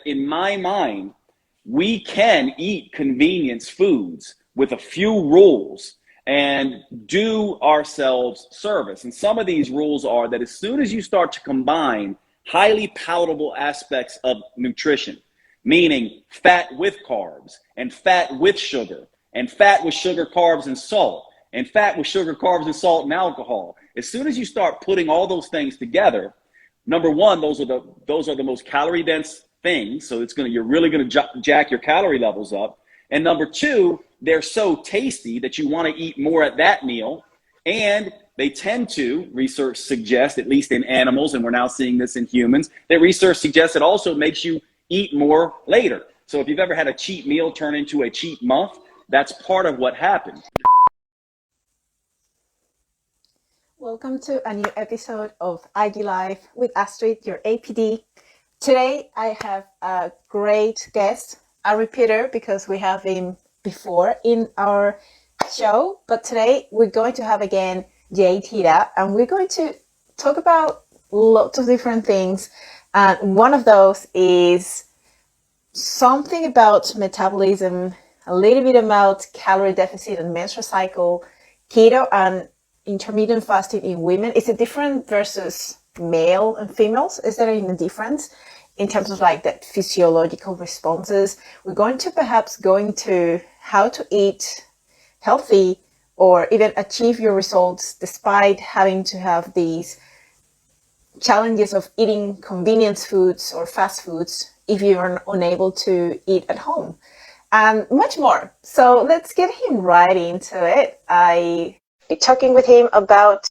in my mind, we can eat convenience foods with a few rules and do ourselves service. And some of these rules are that as soon as you start to combine highly palatable aspects of nutrition, meaning fat with carbs and fat with sugar and fat with sugar, carbs, and salt, and fat with sugar, carbs, and salt and alcohol, as soon as you start putting all those things together, number one, those are the most calorie dense things. So you're really going to jack your calorie levels up. And number two, they're so tasty that you want to eat more at that meal. And they tend to, research suggests, at least in animals, and we're now seeing this in humans, that research suggests it also makes you eat more later. So if you've ever had a cheat meal turn into a cheat month, that's part of what happened. Welcome to a new episode of IG Live with Astrid, your APD. Today I have a great guest, a repeater because we have him before in our show, but today we're going to have again Jade Teta, and we're going to talk about lots of different things. And one of those is something about metabolism, a little bit about calorie deficit and menstrual cycle, keto and intermittent fasting in women. Is it different versus male and females? Is there even a difference in terms of like that physiological responses? We're going to perhaps go into how to eat healthy or even achieve your results despite having to have these challenges of eating convenience foods or fast foods if you are unable to eat at home, and much more. So let's get him right into it. I be talking with him about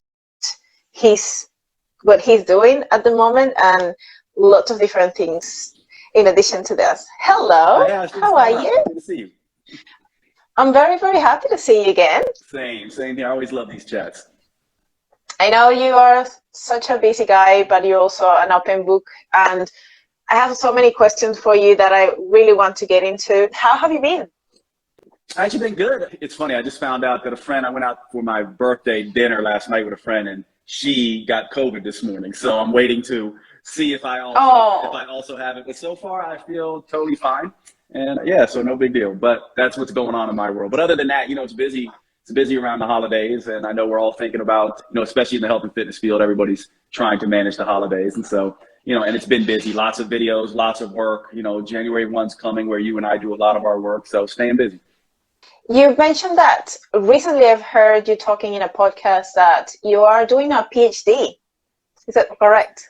what he's doing at the moment and lots of different things in addition to this. Hello, how are you? Good to see you. I'm very, very happy to see you again. Same here. I always love these chats. I know you are such a busy guy, but you're also an open book, and I have so many questions for you that I really want to get into. How have you been? Actually been good. It's funny, I just found out that I went out for my birthday dinner last night with a friend, and she got COVID this morning. So I'm waiting to see if I also have it. But so far I feel totally fine. And yeah, so no big deal. But that's what's going on in my world. But other than that, it's busy. It's busy around the holidays, and I know we're all thinking about, especially in the health and fitness field, everybody's trying to manage the holidays. And so, and it's been busy, lots of videos, lots of work. January 1's coming where you and I do a lot of our work. So staying busy. You mentioned that recently I've heard you talking in a podcast that you are doing a PhD. Is that correct?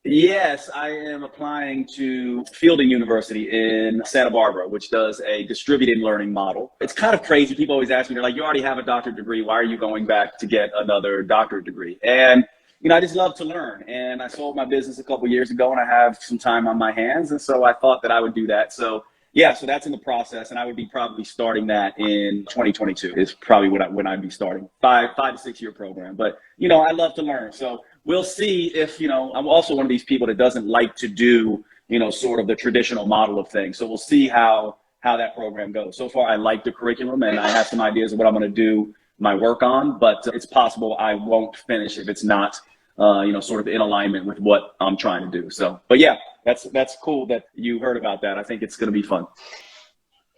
Yes, I am applying to Fielding University in Santa Barbara, which does a distributed learning model. It's kind of crazy. People always ask me, they're like, you already have a doctorate degree. Why are you going back to get another doctorate degree? And, I just love to learn. And I sold my business a couple years ago, and I have some time on my hands. And so I thought that I would do that. So yeah, so that's in the process, and I would be probably starting that in 2022 is probably when I'd be starting. 5 to 6 year program. But, I love to learn. So we'll see if, I'm also one of these people that doesn't like to do, sort of the traditional model of things. So we'll see how that program goes. So far, I like the curriculum, and I have some ideas of what I'm going to do my work on, but it's possible I won't finish if it's not, sort of in alignment with what I'm trying to do. So, but yeah. That's cool that you heard about that. I think it's going to be fun.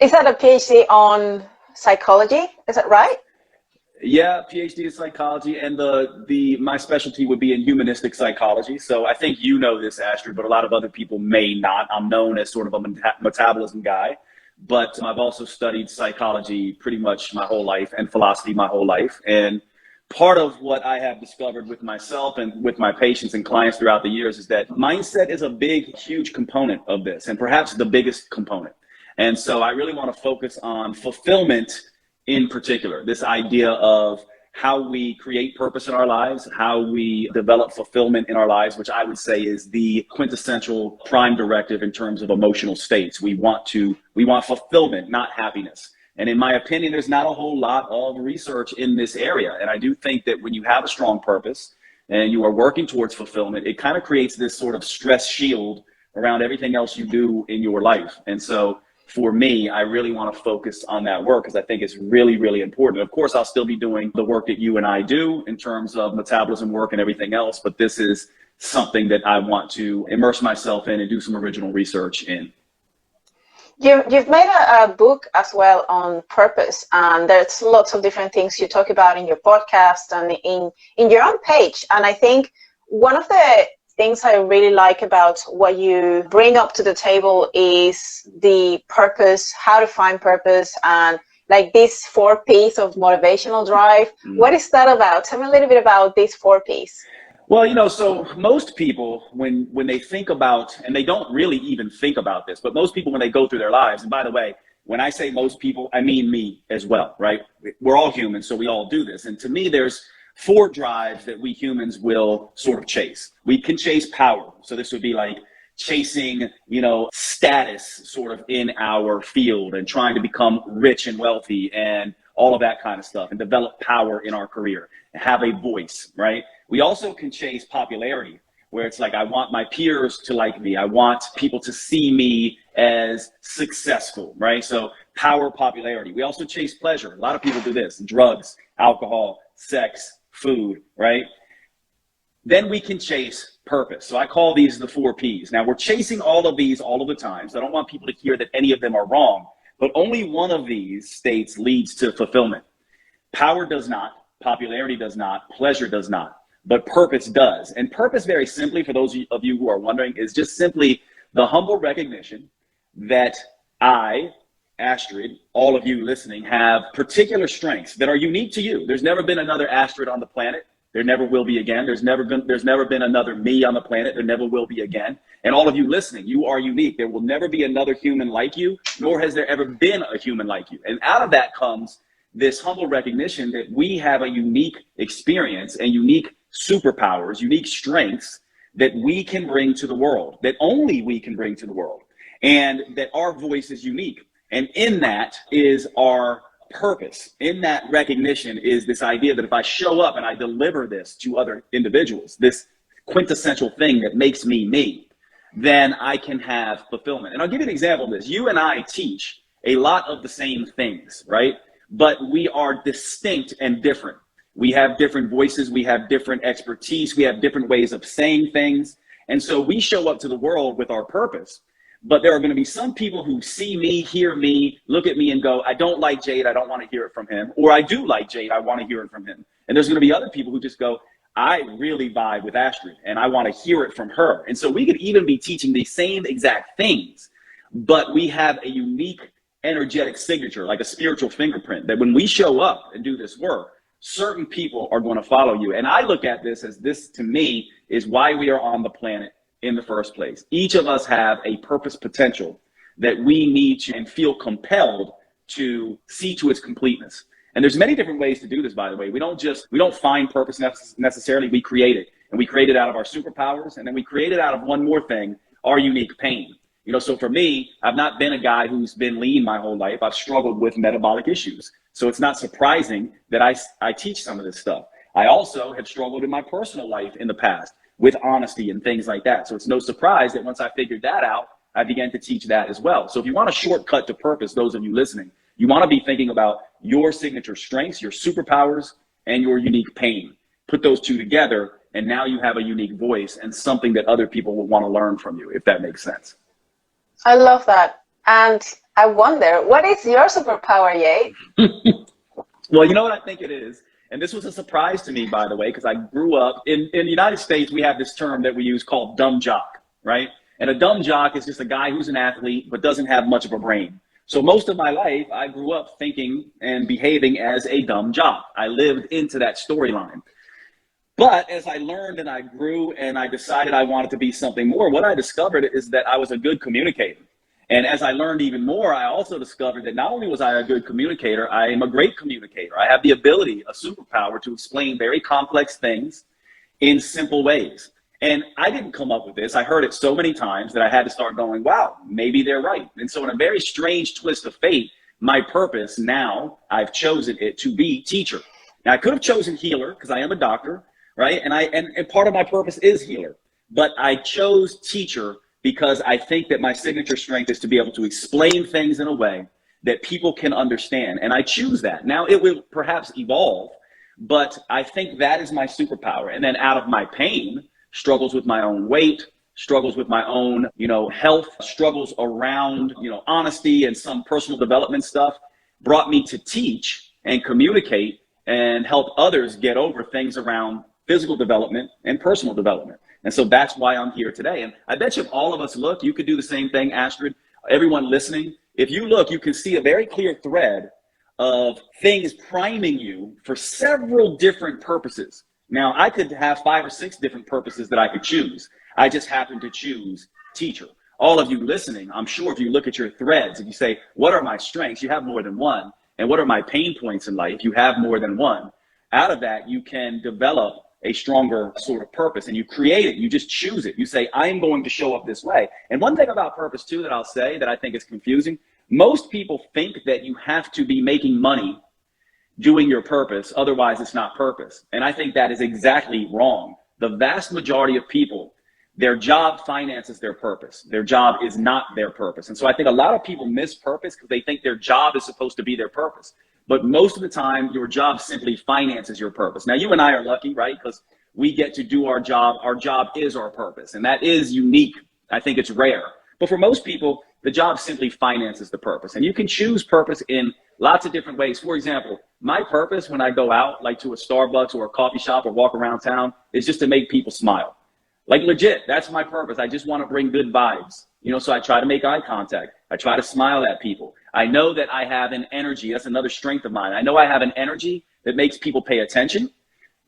Is that a PhD on psychology? Is that right? Yeah, PhD in psychology, and my specialty would be in humanistic psychology. So I think you know this, Astrid, but a lot of other people may not. I'm known as sort of a metabolism guy, but I've also studied psychology pretty much my whole life and philosophy my whole life. And part of what I have discovered with myself and with my patients and clients throughout the years is that mindset is a big, huge component of this, and perhaps the biggest component. And so I really want to focus on fulfillment in particular, this idea of how we create purpose in our lives, how we develop fulfillment in our lives, which I would say is the quintessential prime directive in terms of emotional states. We want fulfillment, not happiness. And in my opinion, there's not a whole lot of research in this area. And I do think that when you have a strong purpose and you are working towards fulfillment, it kind of creates this sort of stress shield around everything else you do in your life. And so for me, I really want to focus on that work because I think it's really, really important. Of course, I'll still be doing the work that you and I do in terms of metabolism work and everything else, but this is something that I want to immerse myself in and do some original research in. You've made a book as well on purpose, and there's lots of different things you talk about in your podcast and in your own page. And I think one of the things I really like about what you bring up to the table is the purpose, how to find purpose, and like this 4 P's of motivational drive. What is that about? Tell me a little bit about these 4 P's. Well, so most people, when they think about, and they don't really even think about this, but most people when they go through their lives, and by the way, when I say most people, I mean me as well, right? We're all humans, so we all do this. And to me, there's 4 drives that we humans will sort of chase. We can chase power. So this would be like chasing, status sort of in our field and trying to become rich and wealthy and all of that kind of stuff and develop power in our career and have a voice, right? We also can chase popularity, where it's like, I want my peers to like me. I want people to see me as successful, right? So power, popularity. We also chase pleasure. A lot of people do this: drugs, alcohol, sex, food, right? Then we can chase purpose. So I call these the 4 P's. Now we're chasing all of these all of the time. So I don't want people to hear that any of them are wrong, but only one of these states leads to fulfillment. Power does not, popularity does not, pleasure does not. But purpose does. And purpose, very simply, for those of you who are wondering, is just simply the humble recognition that I, Astrid, all of you listening, have particular strengths that are unique to you. There's never been another Astrid on the planet. There never will be again. There's never been another me on the planet. There never will be again. And all of you listening, you are unique. There will never be another human like you, nor has there ever been a human like you. And out of that comes this humble recognition that we have a unique experience and unique superpowers, unique strengths that we can bring to the world, that only we can bring to the world, and that our voice is unique. And in that is our purpose. In that recognition is this idea that if I show up and I deliver this to other individuals, this quintessential thing that makes me me, then I can have fulfillment. And I'll give you an example of this. You and I teach a lot of the same things, right? But we are distinct and different. We have different voices, we have different expertise, we have different ways of saying things. And so we show up to the world with our purpose. But there are going to be some people who see me, hear me, look at me and go, I don't like Jade, I don't want to hear it from him. Or I do like Jade, I want to hear it from him. And there's going to be other people who just go, I really vibe with Astrid and I want to hear it from her. And so we could even be teaching the same exact things, but we have a unique energetic signature, like a spiritual fingerprint, that when we show up and do this work, certain people are going to follow you. And I look at this as, this to me is why we are on the planet in the first place. Each of us have a purpose potential that we need to and feel compelled to see to its completeness. And there's many different ways to do this, by the way. We don't find purpose necessarily, we create it. And we create it out of our superpowers, and then we create it out of one more thing, our unique pain. So for me, I've not been a guy who's been lean my whole life. I've struggled with metabolic issues. So it's not surprising that I teach some of this stuff. I also have struggled in my personal life in the past with honesty and things like that. So it's no surprise that once I figured that out, I began to teach that as well. So if you want a shortcut to purpose, those of you listening, you want to be thinking about your signature strengths, your superpowers, and your unique pain. Put those two together, and now you have a unique voice and something that other people will want to learn from you, if that makes sense. I love that. And I wonder, what is your superpower, Jade? Well, you know what I think it is? And this was a surprise to me, by the way, because I grew up in the United States. We have this term that we use called dumb jock, right? And a dumb jock is just a guy who's an athlete but doesn't have much of a brain. So most of my life, I grew up thinking and behaving as a dumb jock. I lived into that storyline. But as I learned and I grew and I decided I wanted to be something more, what I discovered is that I was a good communicator. And as I learned even more, I also discovered that not only was I a good communicator, I am a great communicator. I have the ability, a superpower, to explain very complex things in simple ways. And I didn't come up with this. I heard it so many times that I had to start going, wow, maybe they're right. And so in a very strange twist of fate, my purpose now, I've chosen it to be teacher. Now I could have chosen healer because I am a doctor, right? And part of my purpose is healer, but I chose teacher because I think that my signature strength is to be able to explain things in a way that people can understand. And I choose that. Now it will perhaps evolve, but I think that is my superpower. And then out of my pain, struggles with my own weight, struggles with my own, health, struggles around, honesty and some personal development stuff, brought me to teach and communicate and help others get over things around physical development and personal development. And so that's why I'm here today. And I bet you if all of us look, you could do the same thing, Astrid, everyone listening. If you look, you can see a very clear thread of things priming you for several different purposes. Now, I could have 5 or 6 different purposes that I could choose. I just happen to choose teacher. All of you listening, I'm sure if you look at your threads, if you say, what are my strengths? You have more than one. And what are my pain points in life? You have more than one. Out of that, you can develop a stronger sort of purpose, and you create it. You just choose it. You say, I am going to show up this way. And one thing about purpose too that I'll say that I think is confusing, most people think that you have to be making money doing your purpose, otherwise it's not purpose. And I think that is exactly wrong. The vast majority of people, their job finances their purpose. Their job is not their purpose. And so I think a lot of people miss purpose because they think their job is supposed to be their purpose. But most of the time, your job simply finances your purpose. Now, you and I are lucky, right? Because we get to do our job. Our job is our purpose. And that is unique. I think it's rare. But for most people, the job simply finances the purpose. And you can choose purpose in lots of different ways. For example, my purpose when I go out, like to a Starbucks or a coffee shop or walk around town, is just to make people smile. Like legit, that's my purpose. I just want to bring good vibes. So I try to make eye contact. I try to smile at people. I know that I have an energy. That's another strength of mine. I know I have an energy that makes people pay attention.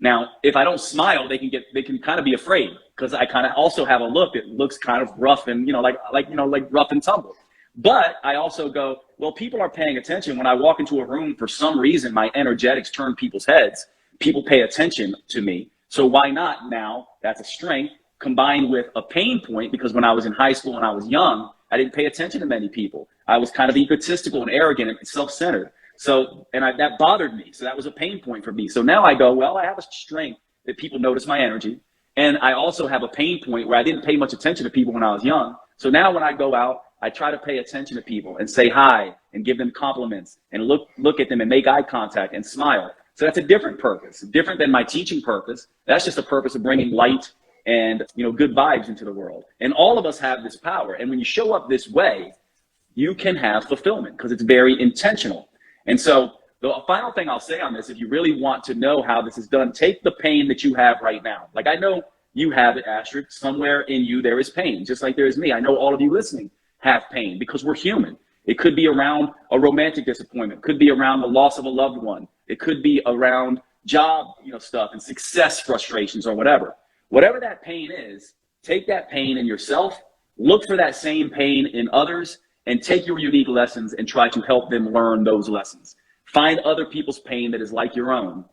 Now, if I don't smile, they can kind of be afraid because I kind of also have a look that looks kind of rough and, like rough and tumble. But I also go, well, people are paying attention. When I walk into a room, for some reason, my energetics turn people's heads. People pay attention to me. So why not now? That's a strength combined with a pain point, because when I was in high school and I was young, I didn't pay attention to many people. I was kind of egotistical and arrogant and self-centered. So, that bothered me. So that was a pain point for me. So now I go, well, I have a strength that people notice my energy. And I also have a pain point where I didn't pay much attention to people when I was young. So now when I go out, I try to pay attention to people and say hi and give them compliments and look at them and make eye contact and smile. So that's a different purpose, different than my teaching purpose. That's just a purpose of bringing light and good vibes into the world. And all of us have this power. And when you show up this way, you can have fulfillment because it's very intentional. And so the final thing I'll say on this, if you really want to know how this is done, take the pain that you have right now. Like I know you have it, Astrid. Somewhere in you there is pain, just like there is me. I know all of you listening have pain because we're human. It could be around a romantic disappointment, could be around the loss of a loved one. It could be around job, stuff and success frustrations or whatever. Whatever that pain is, take that pain in yourself, look for that same pain in others, and take your unique lessons and try to help them learn those lessons. Find other people's pain that is like your own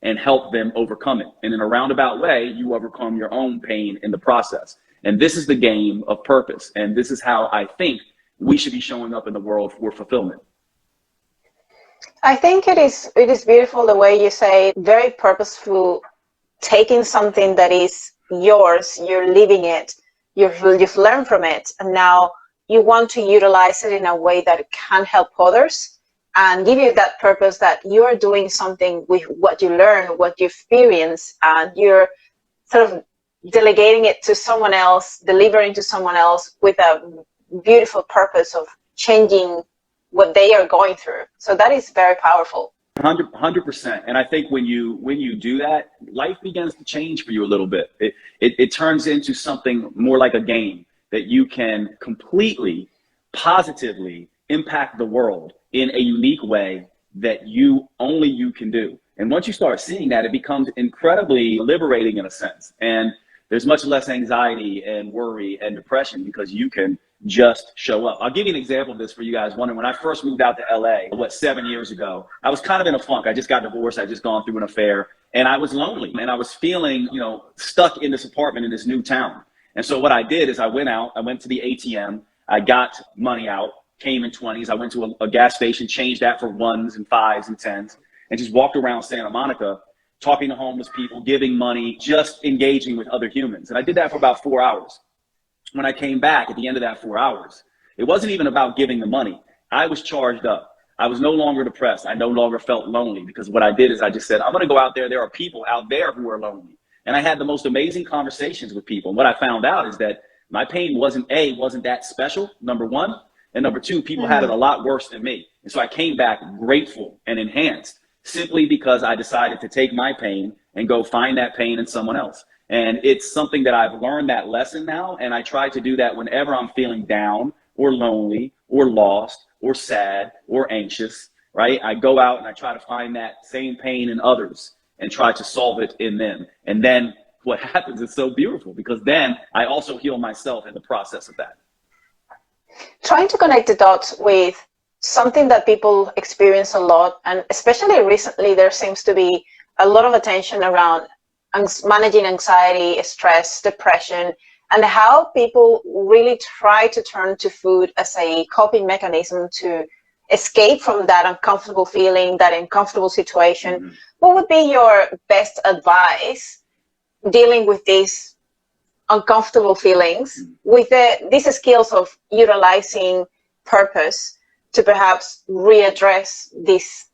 and help them overcome it. And in a roundabout way, you overcome your own pain in the process. And this is the game of purpose. And this is how I think we should be showing up in the world for fulfillment. I think it is beautiful the way you say, very purposeful, taking something that is yours, you're living it, you've learned from it, and now you want to utilize it in a way that can help others and give you that purpose that you are doing something with what you learn, what you experience, and you're sort of delegating it to someone else, delivering to someone else with a beautiful purpose of changing what they are going through. So that is very powerful. 100%. And I think when you do that, life begins to change for you a little bit. It turns into something more like a game that you can completely, positively impact the world in a unique way that only you can do. And once you start seeing that, it becomes incredibly liberating in a sense. And there's much less anxiety and worry and depression because you can just show up. I'll give you an example of this for you guys wondering. When I first moved out to LA, 7 years ago, I was kind of in a funk. I just got divorced. I just gone through an affair and I was lonely and I was feeling, stuck in this apartment in this new town. And so what I did is I went to the ATM, I got money out, came in 20s. I went to a gas station, changed that for 1s and 5s and 10s, and just walked around Santa Monica, talking to homeless people, giving money, just engaging with other humans. And I did that for about 4 hours. When I came back at the end of that 4 hours, it wasn't even about giving the money. I was charged up. I was no longer depressed. I no longer felt lonely because what I did is I just said, I'm going to go out there. There are people out there who are lonely. And I had the most amazing conversations with people. And what I found out is that my pain wasn't that special, number one. And number two, people had it a lot worse than me. And so I came back grateful and enhanced simply because I decided to take my pain and go find that pain in someone else. And it's something that I've learned that lesson now. And I try to do that whenever I'm feeling down or lonely or lost or sad or anxious, right? I go out and I try to find that same pain in others and try to solve it in them. And then what happens is so beautiful, because then I also heal myself in the process of that. Trying to connect the dots with something that people experience a lot, and especially recently, there seems to be a lot of attention around managing anxiety, stress, depression, and how people really try to turn to food as a coping mechanism to escape from that uncomfortable feeling, that uncomfortable situation. What would be your best advice dealing with these uncomfortable feelings with these skills of utilizing purpose to perhaps readdress these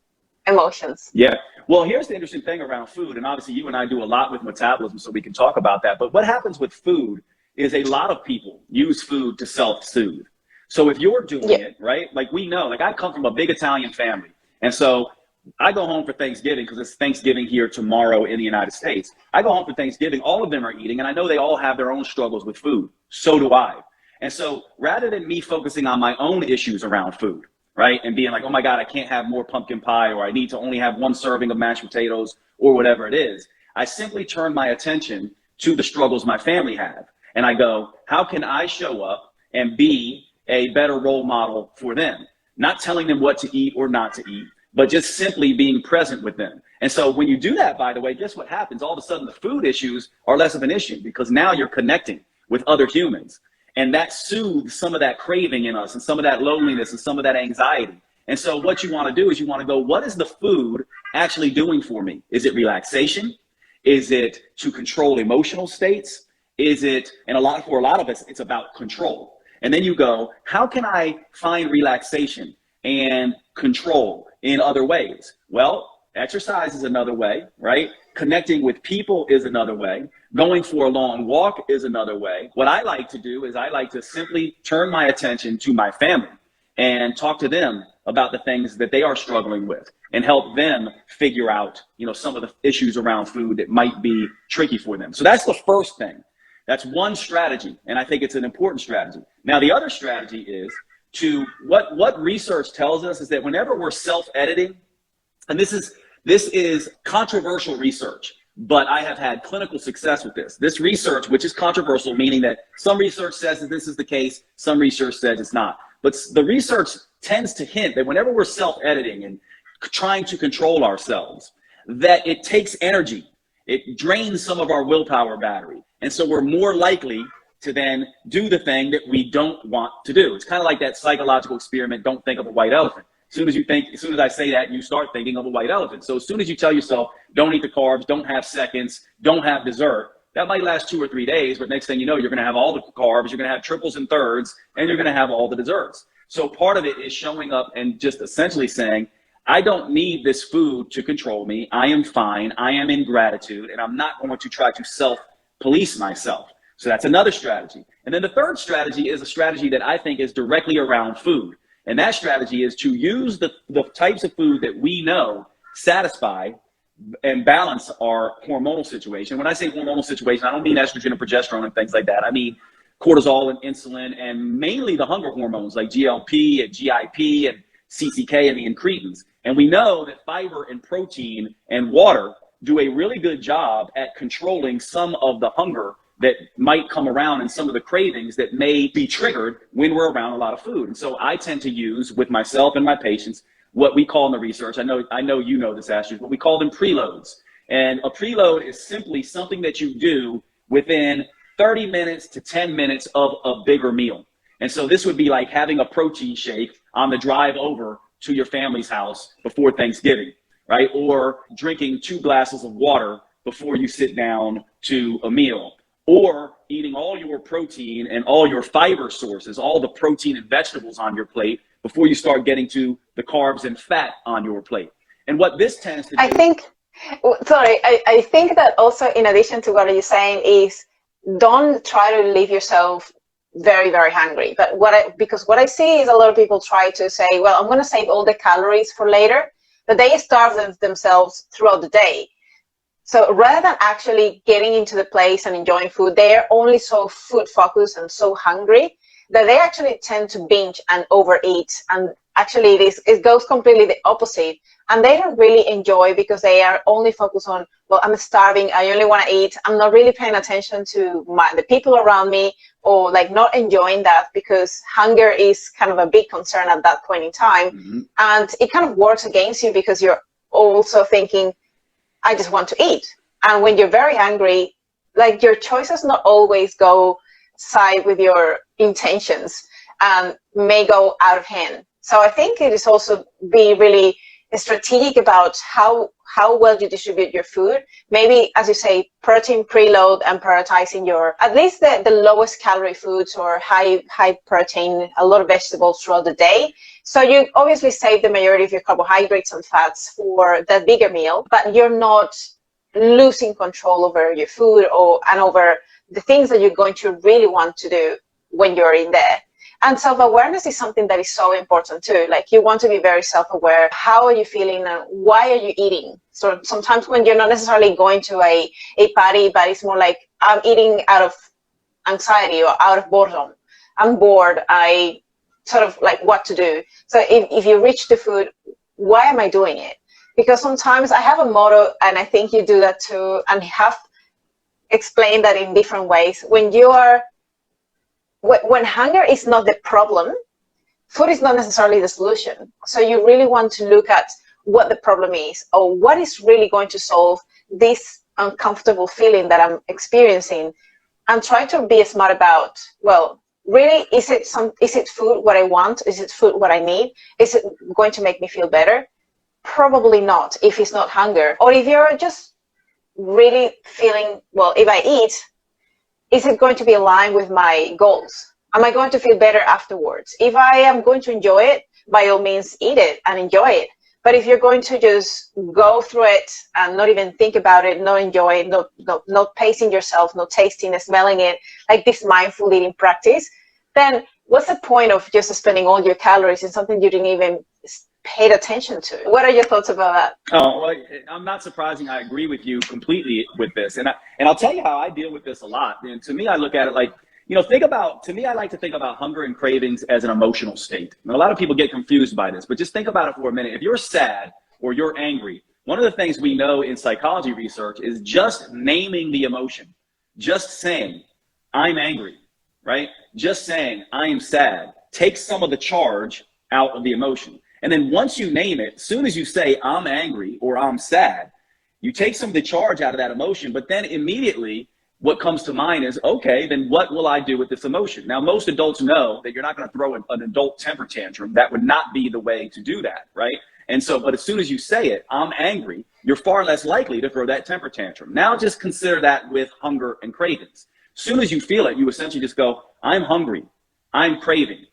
emotions? Yeah. Well, here's the interesting thing around food. And obviously you and I do a lot with metabolism, so we can talk about that. But what happens with food is a lot of people use food to self-soothe. So if you're doing it, right, like we know, like I come from a big Italian family. And so I go home for Thanksgiving because it's Thanksgiving here tomorrow in the United States. I go home for Thanksgiving, all of them are eating, and I know they all have their own struggles with food. So do I. And so rather than me focusing on my own issues around food, right, and being like, oh my God, I can't have more pumpkin pie, or I need to only have one serving of mashed potatoes, or whatever it is, I simply turn my attention to the struggles my family have. And I go, how can I show up and be a better role model for them? Not telling them what to eat or not to eat, but just simply being present with them. And so when you do that, by the way, guess what happens? All of a sudden the food issues are less of an issue, because now you're connecting with other humans. And that soothes some of that craving in us and some of that loneliness and some of that anxiety. And so what you want to do is you want to go, what is the food actually doing for me? Is it relaxation? Is it to control emotional states? Is it, and for a lot of us, it's about control. And then you go, how can I find relaxation and control in other ways? Well, exercise is another way, right? Connecting with people is another way. Going for a long walk is another way. What I like to do is I like to simply turn my attention to my family and talk to them about the things that they are struggling with and help them figure out, some of the issues around food that might be tricky for them. So that's the first thing. That's one strategy, and I think it's an important strategy. Now, the other strategy is what research tells us is that whenever we're self-editing, and this is controversial research, but I have had clinical success with this. This research, which is controversial, meaning that some research says that this is the case, some research says it's not. But the research tends to hint that whenever we're self-editing and trying to control ourselves, that it takes energy. It drains some of our willpower battery. And so we're more likely to then do the thing that we don't want to do. It's kind of like that psychological experiment, don't think of a white elephant. As soon as I say that, you start thinking of a white elephant. So as soon as you tell yourself, don't eat the carbs, don't have seconds, don't have dessert, that might last 2 or 3 days, but next thing you know, you're gonna have all the carbs, you're gonna have triples and thirds, and you're gonna have all the desserts. So part of it is showing up and just essentially saying, I don't need this food to control me. I am fine, I am in gratitude, and I'm not going to try to self-police myself. So that's another strategy. And then the third strategy is a strategy that I think is directly around food. And that strategy is to use the types of food that we know satisfy and balance our hormonal situation. When I say hormonal situation, I don't mean estrogen and progesterone and things like that. I mean cortisol and insulin, and mainly the hunger hormones like GLP and GIP and CCK and the incretins. And we know that fiber and protein and water do a really good job at controlling some of the hunger that might come around and some of the cravings that may be triggered when we're around a lot of food. And so I tend to use with myself and my patients what we call in the research, I know you know this, Astrid, but we call them preloads. And a preload is simply something that you do within 30 minutes to 10 minutes of a bigger meal. And so this would be like having a protein shake on the drive over to your family's house before Thanksgiving, right? Or drinking 2 glasses of water before you sit down to a meal. Or eating all your protein and all your fiber sources, all the protein and vegetables on your plate before you start getting to the carbs and fat on your plate. And what this tends to do... Sorry, I think that also in addition to what you're saying is don't try to leave yourself very, very hungry. But because what I see is a lot of people try to say, well, I'm going to save all the calories for later, but they starve themselves throughout the day. So rather than actually getting into the place and enjoying food, they're only so food focused and so hungry that they actually tend to binge and overeat. And actually it goes completely the opposite. And they don't really enjoy because they are only focused on, well, I'm starving, I only want to eat. I'm not really paying attention to the people around me, or like not enjoying that, because hunger is kind of a big concern at that point in time. Mm-hmm. And it kind of works against you because you're also thinking, I just want to eat. And when you're very angry, like your choices not always go side with your intentions and may go out of hand. So I think it is also be really strategic about how well you distribute your food. Maybe, as you say, protein preload and prioritizing your, at least the lowest calorie foods or high protein, a lot of vegetables throughout the day. So you obviously save the majority of your carbohydrates and fats for that bigger meal, but you're not losing control over your food and over the things that you're going to really want to do when you're in there. And self-awareness is something that is so important too. Like, you want to be very self-aware. How are you feeling and why are you eating? So sometimes when you're not necessarily going to a party, but it's more like, I'm eating out of anxiety or out of boredom. I'm bored. I sort of like what to do. So if you reach the food, why am I doing it? Because sometimes I have a motto, and I think you do that too, and have explained that in different ways. When hunger is not the problem, food is not necessarily the solution. So you really want to look at what the problem is, or what is really going to solve this uncomfortable feeling that I'm experiencing, and try to be smart about, well, really, is it food what I want? Is it food what I need? Is it going to make me feel better? Probably not, if it's not hunger. Or if you're just really feeling, well, if I eat, is it going to be aligned with my goals? Am I going to feel better afterwards? If I am going to enjoy it, by all means, eat it and enjoy it. But if you're going to just go through it and not even think about it, not enjoy it, not pacing yourself, not tasting, smelling it, like this mindful eating practice, then what's the point of just spending all your calories in something you didn't even paid attention to? What are your thoughts about that? Oh, well, I'm not surprising. I agree with you completely with this. And I'll tell you how I deal with this a lot. And to me, I look at it like, to me, I like to think about hunger and cravings as an emotional state. And a lot of people get confused by this, but just think about it for a minute. If you're sad or you're angry, one of the things we know in psychology research is just naming the emotion, just saying, I'm angry, right? Just saying, I am sad, takes some of the charge out of the emotion. And then once you name it, as soon as you say, I'm angry or I'm sad, you take some of the charge out of that emotion, but then immediately what comes to mind is, okay, then what will I do with this emotion? Now, most adults know that you're not going to throw an adult temper tantrum. That would not be the way to do that, right? And so, but as soon as you say it, I'm angry, you're far less likely to throw that temper tantrum. Now just consider that with hunger and cravings. As soon as you feel it, you essentially just go, I'm hungry, I'm craving.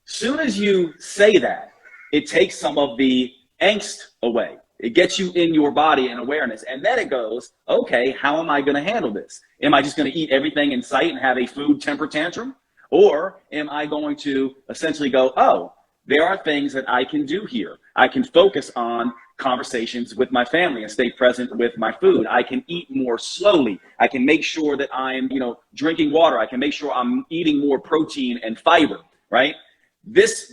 As soon as you say that, it takes some of the angst away. It gets you in your body and awareness. And then it goes, okay, how am I going to handle this? Am I just going to eat everything in sight and have a food temper tantrum? Or am I going to essentially go, oh, there are things that I can do here. I can focus on conversations with my family and stay present with my food. I can eat more slowly. I can make sure that I'm, drinking water. I can make sure I'm eating more protein and fiber, right? This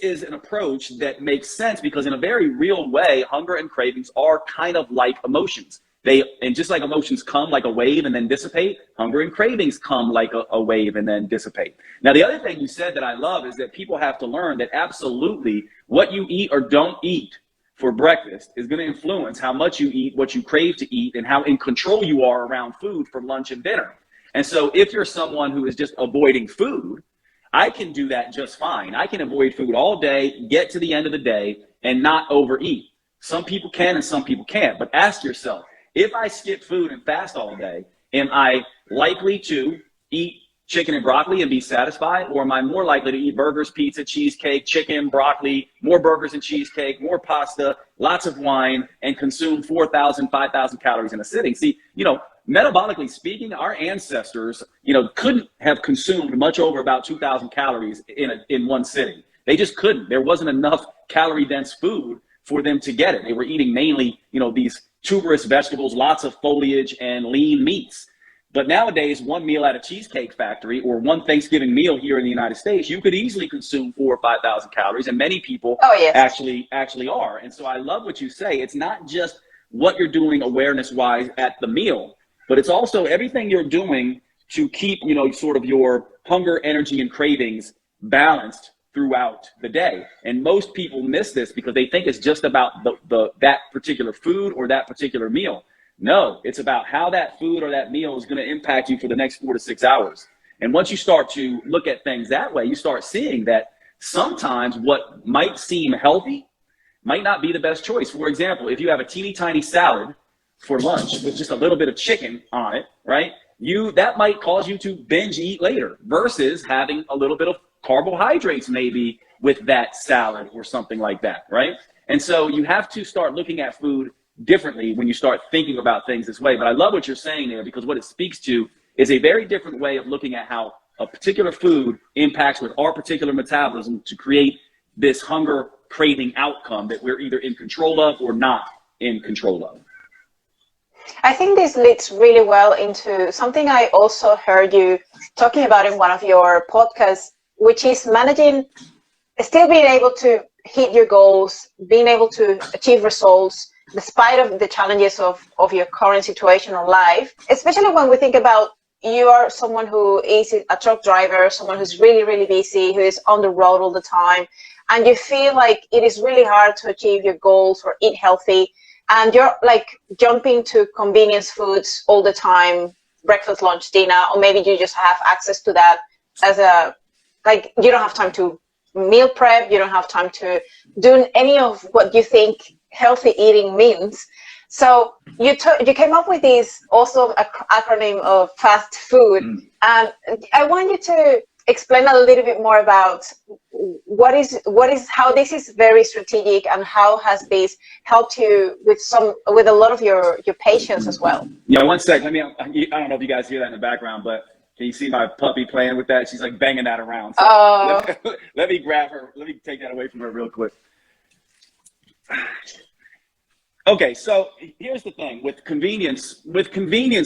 is an approach that makes sense because in a very real way, hunger and cravings are kind of like emotions. And just like emotions come like a wave and then dissipate, hunger and cravings come like a wave and then dissipate. Now, the other thing you said that I love is that people have to learn that absolutely what you eat or don't eat for breakfast is going to influence how much you eat, what you crave to eat, and how in control you are around food for lunch and dinner. And so if you're someone who is just avoiding food, I can do that just fine. I can avoid food all day, get to the end of the day, and not overeat. Some people can and some people can't. But ask yourself, if I skip food and fast all day, am I likely to eat chicken and broccoli and be satisfied? Or am I more likely to eat burgers, pizza, cheesecake, chicken, broccoli, more burgers and cheesecake, more pasta, lots of wine, and consume 4,000, 5,000 calories in a sitting? See, metabolically speaking, our ancestors, couldn't have consumed much over about 2,000 calories in one sitting. They just couldn't. There wasn't enough calorie dense food for them to get it. They were eating mainly, these tuberous vegetables, lots of foliage and lean meats. But nowadays, one meal at a Cheesecake Factory or one Thanksgiving meal here in the United States, you could easily consume 4,000 or 5,000 calories, and many people actually are. And so I love what you say. It's not just what you're doing awareness-wise at the meal, but it's also everything you're doing to keep, sort of your hunger, energy, and cravings balanced throughout the day. And most people miss this because they think it's just about that particular food or that particular meal. No, it's about how that food or that meal is going to impact you for the next 4 to 6 hours. And once you start to look at things that way, you start seeing that sometimes what might seem healthy might not be the best choice. For example, if you have a teeny tiny salad for lunch with just a little bit of chicken on it, right? That might cause you to binge eat later versus having a little bit of carbohydrates maybe with that salad or something like that, right? And so you have to start looking at food differently when you start thinking about things this way. But I love what you're saying there, because what it speaks to is a very different way of looking at how a particular food impacts with our particular metabolism to create this hunger craving outcome that we're either in control of or not in control of. I think this leads really well into something I also heard you talking about in one of your podcasts, which is still being able to hit your goals, being able to achieve results despite of the challenges of your current situation or life, especially when we think about you are someone who is a truck driver, someone who's really, really busy, who is on the road all the time, and you feel like it is really hard to achieve your goals or eat healthy, and you're like jumping to convenience foods all the time, breakfast, lunch, dinner, or maybe you just have access to that as you don't have time to meal prep, you don't have time to do any of what you think healthy eating means. So you came up with this awesome acronym of fast food. And I want you to explain a little bit more about how this is very strategic and how has this helped you with a lot of your patients as well. Yeah, one sec. I don't know if you guys hear that in the background, but can you see my puppy playing with that? She's like banging that around. So let me grab her. Let me take that away from her real quick. Okay, so here's the thing with convenience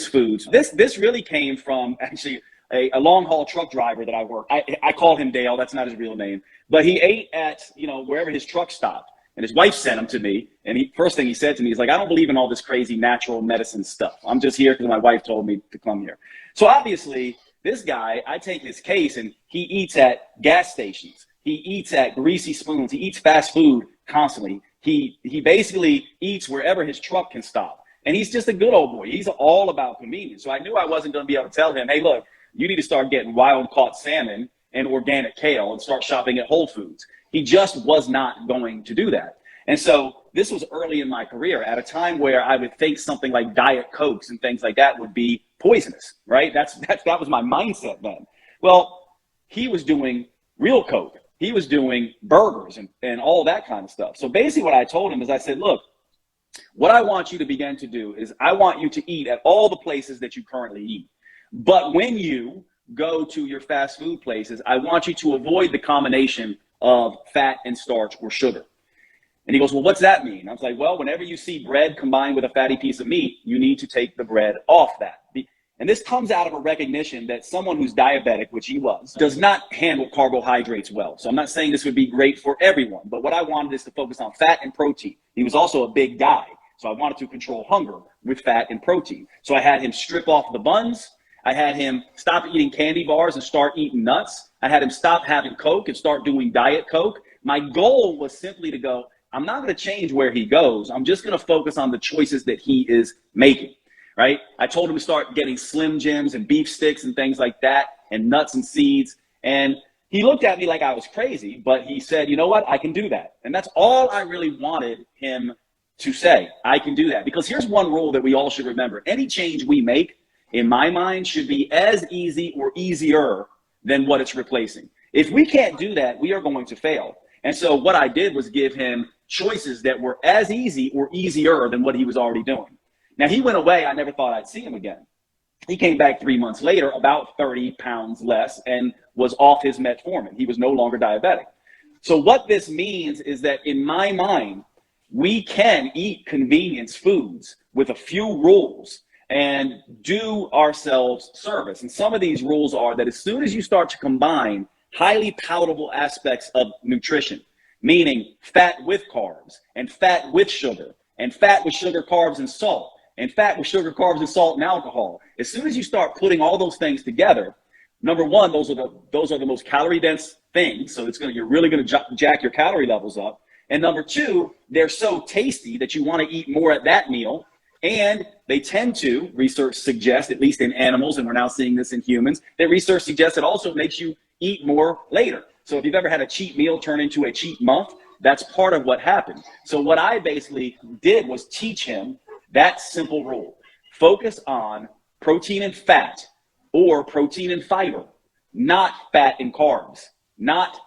foods. This really came from actually a long haul truck driver that I worked. I call him Dale. That's not his real name, but he ate at wherever his truck stopped, and his wife sent him to me. And first thing he said to me is like, I don't believe in all this crazy natural medicine stuff. I'm just here because my wife told me to come here. So obviously, this guy, I take his case, and he eats at gas stations. He eats at greasy spoons. He eats fast food constantly. He basically eats wherever his truck can stop. And he's just a good old boy. He's all about convenience. So I knew I wasn't going to be able to tell him, hey, look, you need to start getting wild caught salmon and organic kale and start shopping at Whole Foods. He just was not going to do that. And so this was early in my career at a time where I would think something like Diet Cokes and things like that would be poisonous, right? That was my mindset then. Well, he was doing real Coke. He was doing burgers and all that kind of stuff. So basically what I told him is I said, look, what I want you to begin to do is I want you to eat at all the places that you currently eat. But when you go to your fast food places, I want you to avoid the combination of fat and starch or sugar. And he goes, well, what's that mean? I was like, well, whenever you see bread combined with a fatty piece of meat, you need to take the bread off that. And this comes out of a recognition that someone who's diabetic, which he was, does not handle carbohydrates well. So I'm not saying this would be great for everyone, but what I wanted is to focus on fat and protein. He was also a big guy, so I wanted to control hunger with fat and protein. So I had him strip off the buns. I had him stop eating candy bars and start eating nuts. I had him stop having Coke and start doing Diet Coke. My goal was simply to go, I'm not going to change where he goes. I'm just going to focus on the choices that he is making. Right? I told him to start getting Slim Jims and beef sticks and things like that and nuts and seeds. And he looked at me like I was crazy, but he said, you know what? I can do that. And that's all I really wanted him to say. I can do that. Because here's one rule that we all should remember. Any change we make in my mind, should be as easy or easier than what it's replacing. If we can't do that, we are going to fail. And so what I did was give him choices that were as easy or easier than what he was already doing. Now, he went away. I never thought I'd see him again. He came back 3 months later, about 30 pounds less, and was off his metformin. He was no longer diabetic. So what this means is that in my mind, we can eat convenience foods with a few rules and do ourselves service. And some of these rules are that as soon as you start to combine highly palatable aspects of nutrition, meaning fat with carbs and fat with sugar and fat with sugar, carbs, and salt, and fat with sugar, carbs, and salt and alcohol, as soon as you start putting all those things together, number one, those are the most calorie dense things. So you're really going to jack your calorie levels up. And number two, they're so tasty that you want to eat more at that meal. And they tend to, research suggests, at least in animals, and we're now seeing this in humans, that research suggests it also makes you eat more later. So if you've ever had a cheat meal turn into a cheat month, that's part of what happened. So what I basically did was teach him that simple rule. Focus on protein and fat, or protein and fiber, not fat and carbs, not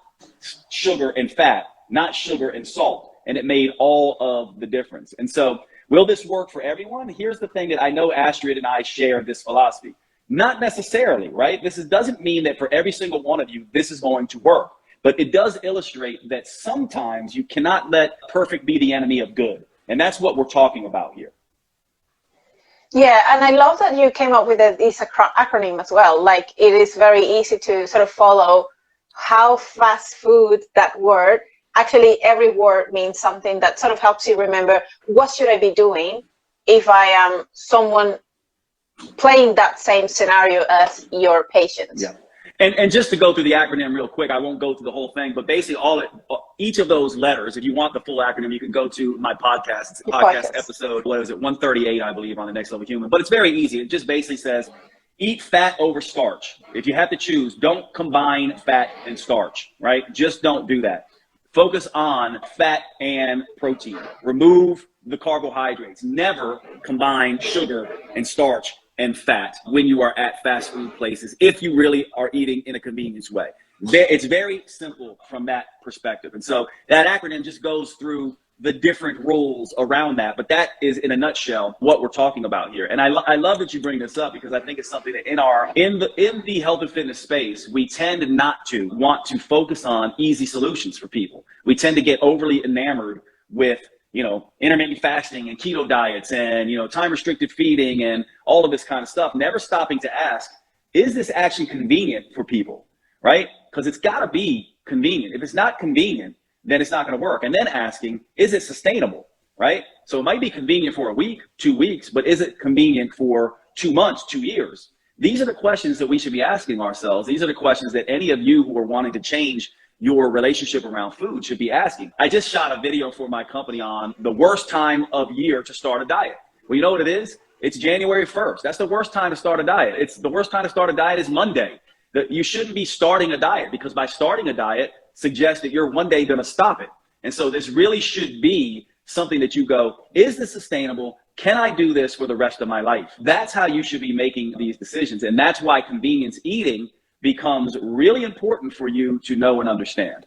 sugar and fat, not sugar and salt. And it made all of the difference. And so will this work for everyone? Here's the thing that I know Astrid and I share this philosophy. Not necessarily, right? Doesn't mean that for every single one of you, this is going to work. But it does illustrate that sometimes you cannot let perfect be the enemy of good. And that's what we're talking about here. Yeah, and I love that you came up with this acronym as well. Like, it is very easy to sort of follow how fast food, that word, actually every word means something that sort of helps you remember, what should I be doing if I am someone playing that same scenario as your patient? Yeah. And just to go through the acronym real quick, I won't go through the whole thing, but basically each of those letters, if you want the full acronym, you can go to my podcast. It's podcast episode, 138, I believe, on the Next Level Human. But it's very easy. It just basically says, eat fat over starch. If you have to choose, don't combine fat and starch, right? Just don't do that. Focus on fat and protein. Remove the carbohydrates. Never combine sugar and starch and fat when you are at fast food places, if you really are eating in a convenience way. It's very simple from that perspective. And so that acronym just goes through the different rules around that. But that is, in a nutshell, what we're talking about here. And I love that you bring this up, because I think it's something that in the health and fitness space, we tend not to want to focus on easy solutions for people. We tend to get overly enamored with intermittent fasting and keto diets and, time restricted feeding and all of this kind of stuff, never stopping to ask, is this actually convenient for people, right? Because it's got to be convenient. If it's not convenient, then it's not going to work. And then asking, is it sustainable, right? So it might be convenient for a week, 2 weeks, but is it convenient for 2 months, 2 years? These are the questions that we should be asking ourselves. These are the questions that any of you who are wanting to change your relationship around food should be asking. I just shot a video for my company on the worst time of year to start a diet. Well, you know what it is? It's January 1st. That's the worst time to start a diet. It's the worst time to start a diet is Monday. You shouldn't be starting a diet, because by starting a diet suggests that you're one day going to stop it. And so this really should be something that you go, is this sustainable? Can I do this for the rest of my life? That's how you should be making these decisions. And that's why convenience eating becomes really important for you to know and understand.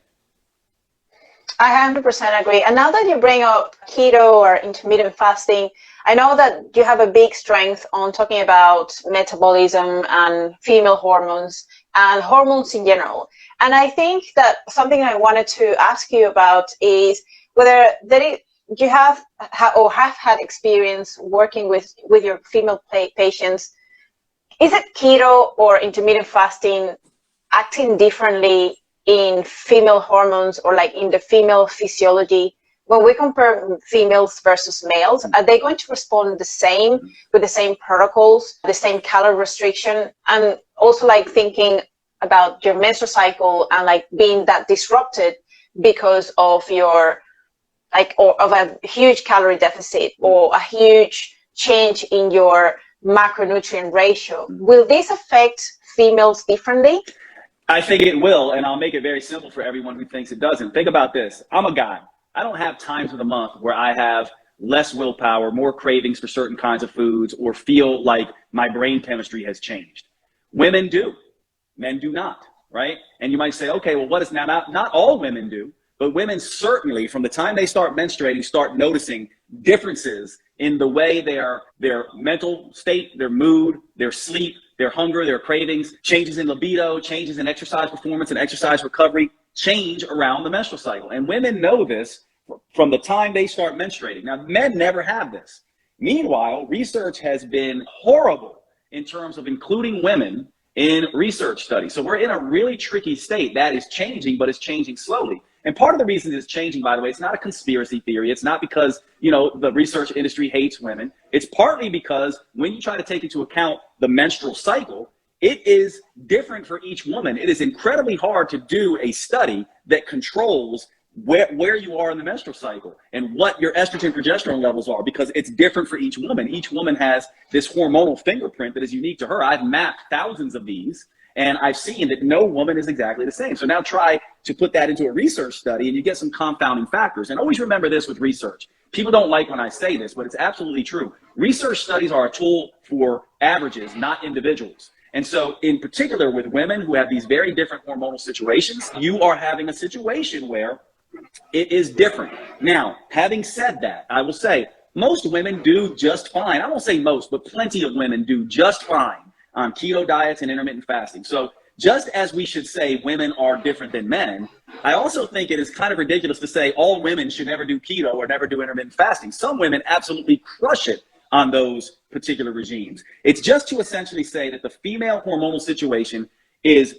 I 100% agree. And now that you bring up keto or intermittent fasting, I know that you have a big strength on talking about metabolism and female hormones and hormones in general. And I think that something I wanted to ask you about is whether you have had experience working with your female patients. Is it keto or intermittent fasting acting differently in female hormones or like in the female physiology? When we compare females versus males, are they going to respond the same with the same protocols, the same calorie restriction? And also like thinking about your menstrual cycle and like being that disrupted because of your or of a huge calorie deficit or a huge change in your macronutrient ratio. Will this affect females differently? I think it will, and I'll make it very simple for everyone who thinks it doesn't. Think about this. I'm a guy. I don't have times of the month where I have less willpower, more cravings for certain kinds of foods, or feel like my brain chemistry has changed. Women do, men do not, right? And you might say, okay, well, what is now? Not all women do, but women certainly, from the time they start menstruating, start noticing differences in the way their mental state, their mood, their sleep, their hunger, their cravings, changes in libido, changes in exercise performance and exercise recovery, change around the menstrual cycle. And women know this from the time they start menstruating. Now, men never have this. Meanwhile, research has been horrible in terms of including women in research studies. So we're in a really tricky state that is changing, but it's changing slowly. And part of the reason it's changing, by the way, it's not a conspiracy theory. It's not because, the research industry hates women. It's partly because when you try to take into account the menstrual cycle, it is different for each woman. It is incredibly hard to do a study that controls where you are in the menstrual cycle and what your estrogen progesterone levels are, because it's different for each woman. Each woman has this hormonal fingerprint that is unique to her. I've mapped thousands of these, and I've seen that no woman is exactly the same. So now try to put that into a research study and you get some confounding factors. And always remember this with research. People don't like when I say this, but it's absolutely true. Research studies are a tool for averages, not individuals. And so in particular with women who have these very different hormonal situations, you are having a situation where it is different. Now, having said that, I will say most women do just fine. I won't say most, but plenty of women do just fine on keto diets and intermittent fasting. So just as we should say women are different than men, I also think it is kind of ridiculous to say all women should never do keto or never do intermittent fasting. Some women absolutely crush it on those particular regimes. It's just to essentially say that the female hormonal situation is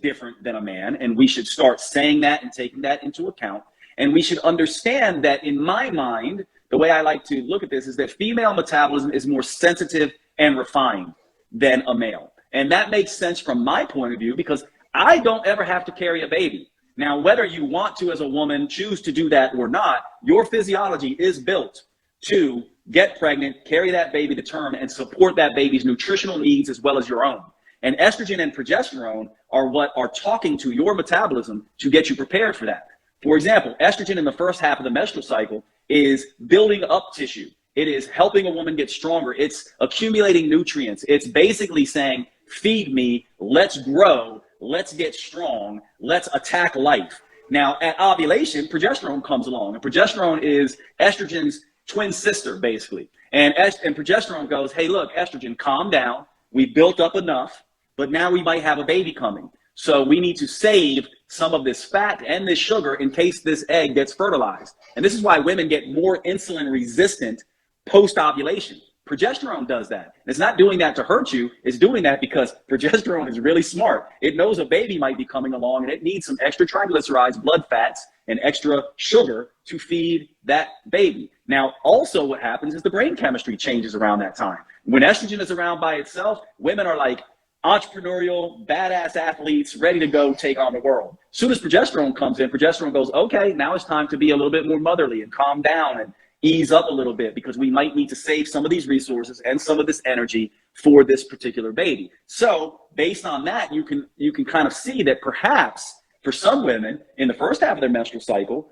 different than a man, and we should start saying that and taking that into account. And we should understand that, in my mind, the way I like to look at this is that female metabolism is more sensitive and refined than a male. And that makes sense from my point of view because I don't ever have to carry a baby. Now, whether you want to as a woman choose to do that or not, your physiology is built to get pregnant, carry that baby to term, and support that baby's nutritional needs as well as your own. And estrogen and progesterone are what are talking to your metabolism to get you prepared for that. For example, estrogen in the first half of the menstrual cycle is building up tissue. It is helping a woman get stronger. It's accumulating nutrients. It's basically saying, feed me, let's grow, let's get strong, let's attack life. Now, at ovulation, progesterone comes along, and progesterone is estrogen's twin sister, basically. And progesterone goes, hey, look, estrogen, calm down. We've built up enough, but now we might have a baby coming. So we need to save some of this fat and this sugar in case this egg gets fertilized. And this is why women get more insulin resistant post-ovulation. Progesterone does that. It's not doing that to hurt you. It's doing that because progesterone is really smart. It knows a baby might be coming along and it needs some extra triglycerides, blood fats, and extra sugar to feed that baby. Now, also what happens is the brain chemistry changes around that time. When estrogen is around by itself, women are like entrepreneurial, badass athletes ready to go take on the world. As soon as progesterone comes in, progesterone goes, okay, now it's time to be a little bit more motherly and calm down and ease up a little bit because we might need to save some of these resources and some of this energy for this particular baby. So based on that, you can kind of see that perhaps for some women in the first half of their menstrual cycle,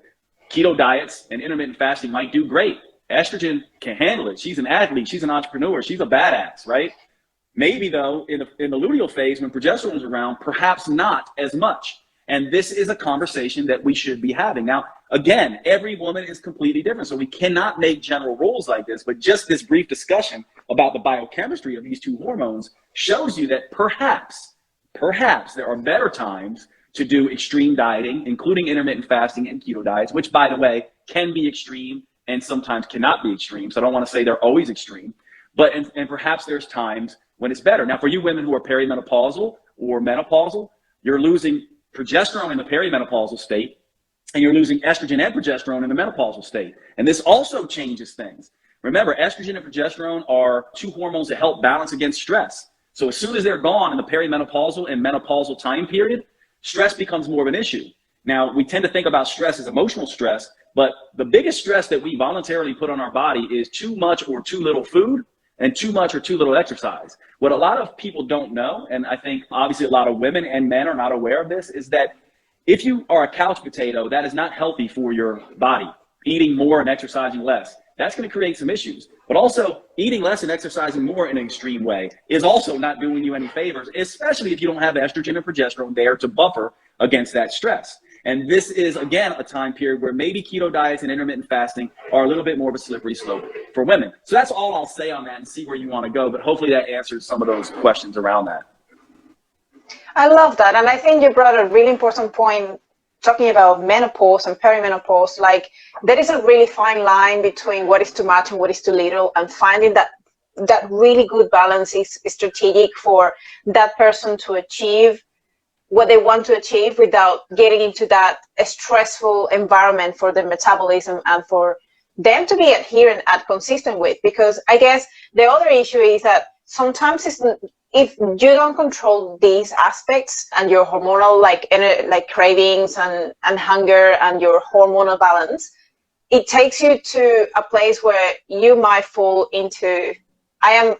keto diets and intermittent fasting might do great. Estrogen can handle it. She's an athlete. She's an entrepreneur. She's a badass, right? Maybe though, in the luteal phase, when progesterone is around, perhaps not as much. And this is a conversation that we should be having. Now, again, every woman is completely different. So we cannot make general rules like this, but just this brief discussion about the biochemistry of these two hormones shows you that perhaps there are better times to do extreme dieting, including intermittent fasting and keto diets, which, by the way, can be extreme and sometimes cannot be extreme. So I don't want to say they're always extreme, but and perhaps there's times when it's better. Now, for you women who are perimenopausal or menopausal, you're losing progesterone in the perimenopausal state, and you're losing estrogen and progesterone in the menopausal state. And this also changes things. Remember, estrogen and progesterone are two hormones that help balance against stress. So as soon as they're gone in the perimenopausal and menopausal time period, stress becomes more of an issue. Now, we tend to think about stress as emotional stress, but the biggest stress that we voluntarily put on our body is too much or too little food and too much or too little exercise. What a lot of people don't know, and I think obviously a lot of women and men are not aware of this, is that if you are a couch potato, that is not healthy for your body. Eating more and exercising less. that's going to create some issues. But also, eating less and exercising more in an extreme way is also not doing you any favors, especially if you don't have estrogen and progesterone there to buffer against that stress. And this is, again, a time period where maybe keto diets and intermittent fasting are a little bit more of a slippery slope for women. So that's all I'll say on that, and see where you want to go. But hopefully that answers some of those questions around that. I love that. And I think you brought a really important point talking about menopause and perimenopause. Like, there is a really fine line between what is too much and what is too little, and finding that really good balance is strategic for that person to achieve what they want to achieve without getting into that stressful environment for their metabolism, and for them to be adherent and consistent with. Because I guess the other issue is that sometimes if you don't control these aspects and your hormonal, like cravings and hunger and your hormonal balance, it takes you to a place where you might fall into, I am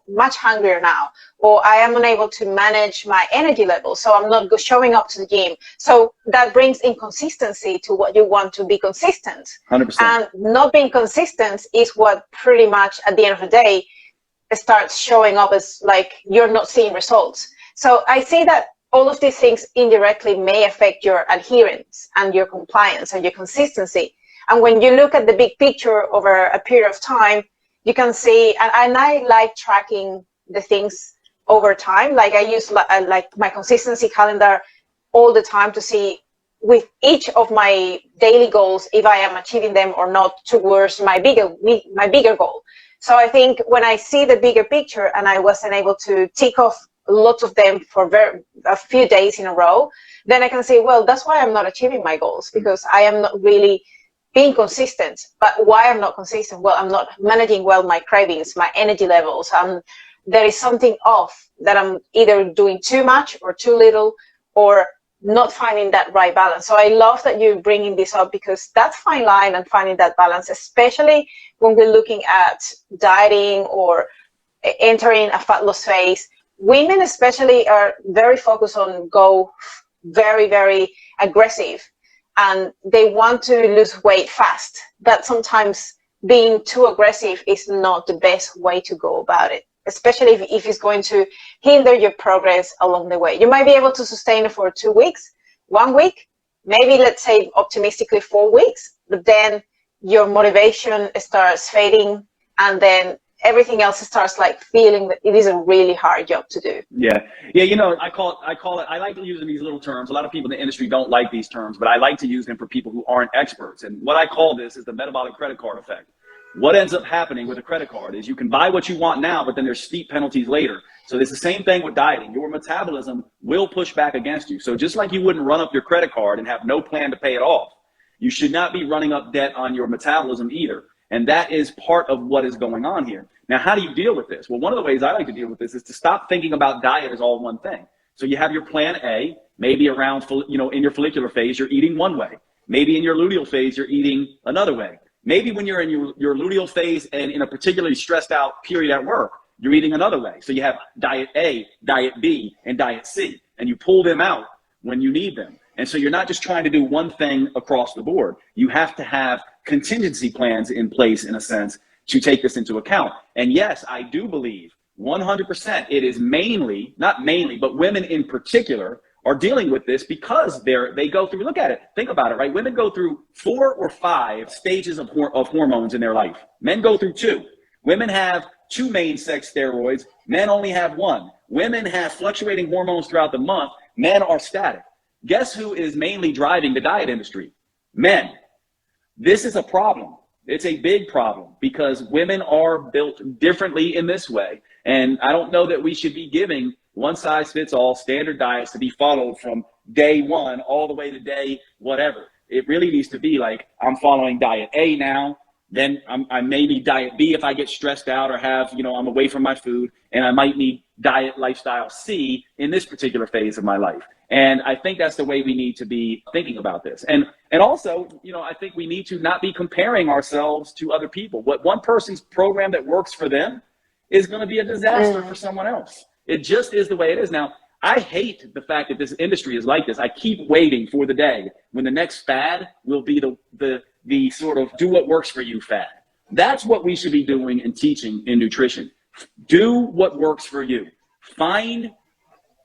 much hungrier now, or I am unable to manage my energy level, so I'm not showing up to the gym. So that brings inconsistency to what you want to be consistent. 100%. And not being consistent is what pretty much at the end of the day starts showing up as like you're not seeing results. So I see that all of these things indirectly may affect your adherence and your compliance and your consistency. And when you look at the big picture over a period of time, you can see, and I like tracking the things over time. Like, I use like my consistency calendar all the time to see with each of my daily goals if I am achieving them or not towards my bigger goal. So I think when I see the bigger picture and I wasn't able to tick off lots of them for a few days in a row, then I can say, well, that's why I'm not achieving my goals, because I am not really being consistent. But why I'm not consistent? Well, I'm not managing well my cravings, my energy levels. There is something off, that I'm either doing too much or too little, or not finding that right balance. So I love that you're bringing this up, because that's fine line and finding that balance, especially when we're looking at dieting or entering a fat loss phase. Women especially are very focused on go very, very aggressive, and they want to lose weight fast. But sometimes being too aggressive is not the best way to go about it, especially if it's going to hinder your progress along the way. You might be able to sustain it for 2 weeks, 1 week, maybe let's say optimistically 4 weeks, but then your motivation starts fading, and then everything else starts like feeling that it is a really hard job to do. Yeah. You know, I call it, I like using these little terms. A lot of people in the industry don't like these terms, but I like to use them for people who aren't experts. And what I call this is the metabolic credit card effect. What ends up happening with a credit card is you can buy what you want now, but then there's steep penalties later. So it's the same thing with dieting. Your metabolism will push back against you. So just like you wouldn't run up your credit card and have no plan to pay it off, you should not be running up debt on your metabolism either. And that is part of what is going on here. Now, how do you deal with this? Well, one of the ways I like to deal with this is to stop thinking about diet as all one thing. So you have your plan A, maybe around, in your follicular phase, you're eating one way. Maybe in your luteal phase, you're eating another way. Maybe when you're in your luteal phase and in a particularly stressed out period at work, you're eating another way. So you have diet A, diet B, and diet C, and you pull them out when you need them. And so you're not just trying to do one thing across the board. You have to have contingency plans in place, in a sense, to take this into account. And yes, I do believe 100% it is not mainly, but women in particular are dealing with this because they go through, look at it, think about it, right? Women go through 4 or 5 stages of hormones in their life. Men go through 2. Women have 2 main sex steroids. Men only have 1. Women have fluctuating hormones throughout the month. Men are static. Guess who is mainly driving the diet industry? Men. This is a problem. It's a big problem because women are built differently in this way. And I don't know that we should be giving one-size-fits-all standard diets to be followed from day 1 all the way to day whatever. It really needs to be like, I'm following diet A now, then I may need diet B if I get stressed out or have, I'm away from my food, and I might need diet lifestyle C in this particular phase of my life. And I think that's the way we need to be thinking about this. And also, I think we need to not be comparing ourselves to other people. What one person's program that works for them is going to be a disaster for someone else. It just is the way it is. Now, I hate the fact that this industry is like this. I keep waiting for the day when the next fad will be the sort of do what works for you fad. That's what we should be doing and teaching in nutrition. Do what works for you. Find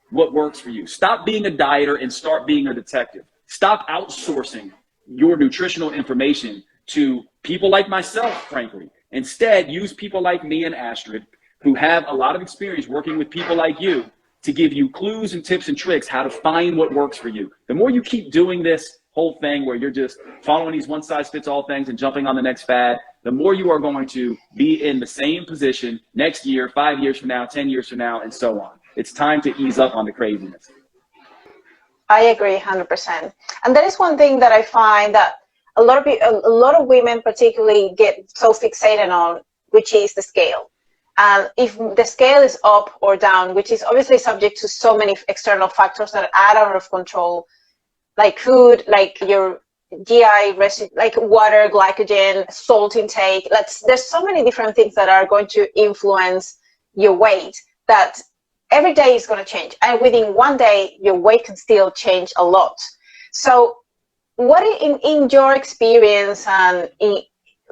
what works for you. Stop being a dieter and start being a detective. Stop outsourcing your nutritional information to people like myself, frankly. Instead, use people like me and Astrid, who have a lot of experience working with people like you, to give you clues and tips and tricks how to find what works for you. The more you keep doing this whole thing where you're just following these one-size-fits-all things and jumping on the next fad, the more you are going to be in the same position next year, 5 years from now, 10 years from now, and so on. It's time to ease up on the craziness. I agree 100%. And that is one thing that I find that a lot of women particularly get so fixated on, which is the scale. And if the scale is up or down, which is obviously subject to so many external factors that are out of control, like food, like your GI residue, like water, glycogen, salt intake, there's so many different things that are going to influence your weight, that every day is going to change. And within one day, your weight can still change a lot. So what in your experience and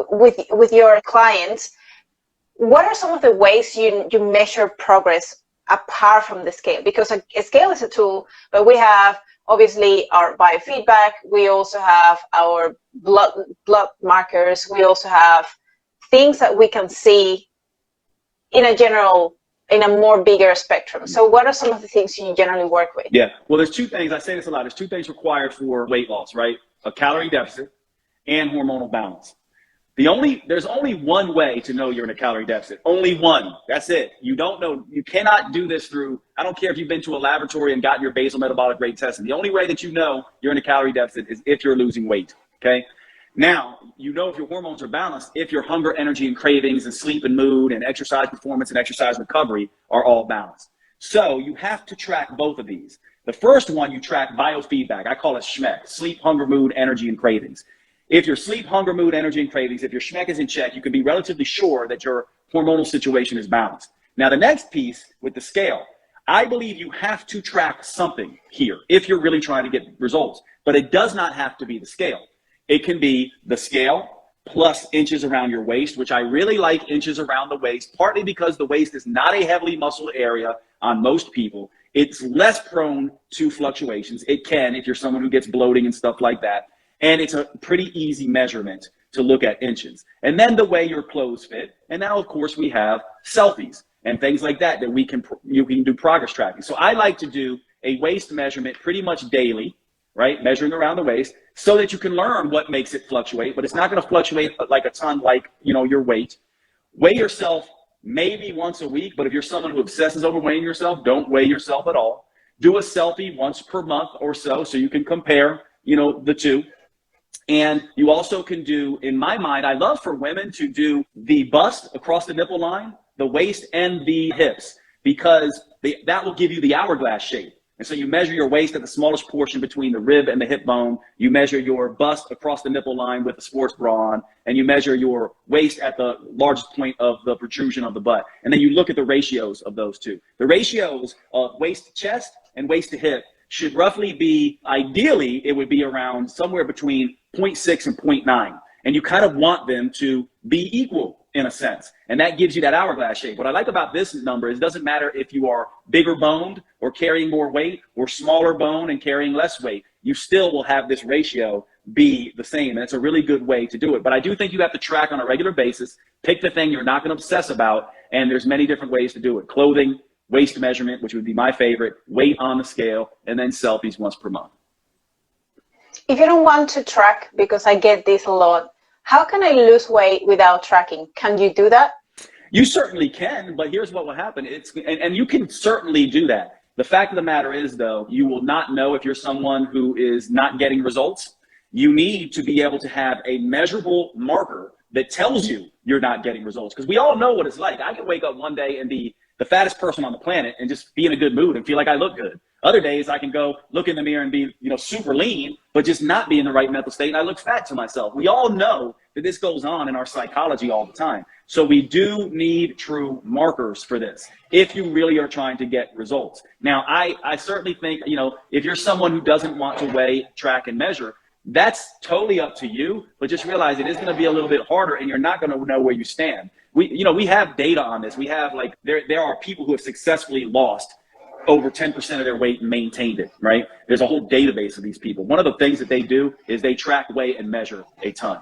with your clients, what are some of the ways you measure progress apart from the scale? Because a scale is a tool, but we have obviously our biofeedback. We also have our blood markers. We also have things that we can see in a more bigger spectrum. So what are some of the things you generally work with? Yeah, well, there's two things. I say this a lot. There's two things required for weight loss, right? A calorie deficit and hormonal balance. There's only one way to know you're in a calorie deficit. Only one. That's it. You don't know. You cannot do this through, I don't care if you've been to a laboratory and gotten your basal metabolic rate tested. The only way that you know you're in a calorie deficit is if you're losing weight, okay? Now, you know if your hormones are balanced, if your hunger, energy, and cravings, and sleep and mood, and exercise performance and exercise recovery are all balanced. So you have to track both of these. The first one, you track biofeedback. I call it SHMEC, sleep, hunger, mood, energy, and cravings. If your sleep, hunger, mood, energy, and cravings, if your SHMEC is in check, you can be relatively sure that your hormonal situation is balanced. Now, the next piece with the scale, I believe you have to track something here if you're really trying to get results, but it does not have to be the scale. It can be the scale plus inches around your waist, which I really like inches around the waist, partly because the waist is not a heavily muscled area on most people. It's less prone to fluctuations. It can if you're someone who gets bloating and stuff like that. And it's a pretty easy measurement to look at inches. And then the way your clothes fit. And now, of course, we have selfies and things like that you can do progress tracking. So I like to do a waist measurement pretty much daily, right? Measuring around the waist so that you can learn what makes it fluctuate, but it's not going to fluctuate like a ton, like, your weight. Weigh yourself maybe once a week, but if you're someone who obsesses over weighing yourself, don't weigh yourself at all. Do a selfie once per month or so you can compare, the two. And you also can do, in my mind, I love for women to do the bust across the nipple line, the waist, and the hips, because that will give you the hourglass shape. And so you measure your waist at the smallest portion between the rib and the hip bone. You measure your bust across the nipple line with the sports bra on, and you measure your waist at the largest point of the protrusion of the butt. And then you look at the ratios of those two. The ratios of waist to chest and waist to hip should roughly be, ideally, it would be around somewhere between 0.6 and 0.9. And you kind of want them to be equal in a sense. And that gives you that hourglass shape. What I like about this number is it doesn't matter if you are bigger boned or carrying more weight or smaller bone and carrying less weight. You still will have this ratio be the same. And it's a really good way to do it. But I do think you have to track on a regular basis. Pick the thing you're not going to obsess about. And there's many different ways to do it. Clothing, waist measurement, which would be my favorite, weight on the scale, and then selfies once per month. If you don't want to track, because I get this a lot, how can I lose weight without tracking? Can you do that? You certainly can, but here's what will happen. And you can certainly do that. The fact of the matter is, though, you will not know if you're someone who is not getting results. You need to be able to have a measurable marker that tells you you're not getting results. Because we all know what it's like. I can wake up one day and be the fattest person on the planet and just be in a good mood and feel like I look good. Other days I can go look in the mirror and be, super lean, but just not be in the right mental state and I look fat to myself. We all know that this goes on in our psychology all the time. So we do need true markers for this if you really are trying to get results. Now, I certainly think, if you're someone who doesn't want to weigh, track, and measure, That's totally up to you, but just realize it is going to be a little bit harder and you're not going to know where you stand. We have data on this. We have like, there are people who have successfully lost over 10% of their weight and maintained it, right? There's a whole database of these people. One of the things that they do is they track, weigh, and measure a ton.